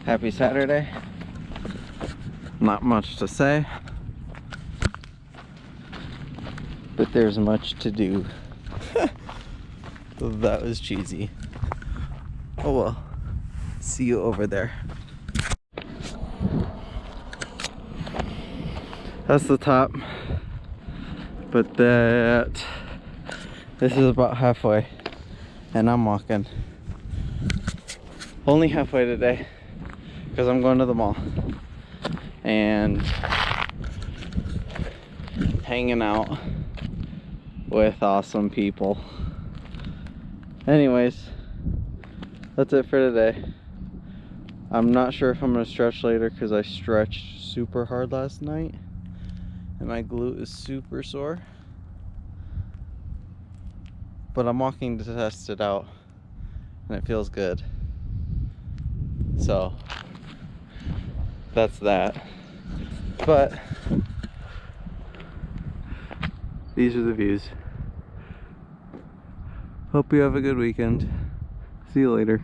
Happy Saturday. Not much to say, but there's much to do. That was cheesy. Oh well. See you over there. That's the top, but this is about halfway, and I'm walking. Only halfway today, because I'm going to the mall and hanging out with awesome people. Anyways, that's it for today. I'm not sure if I'm gonna stretch later because I stretched super hard last night and my glute is super sore. But I'm walking to test it out and it feels good. So that's that. But these are the views. Hope you have a good weekend. See you later.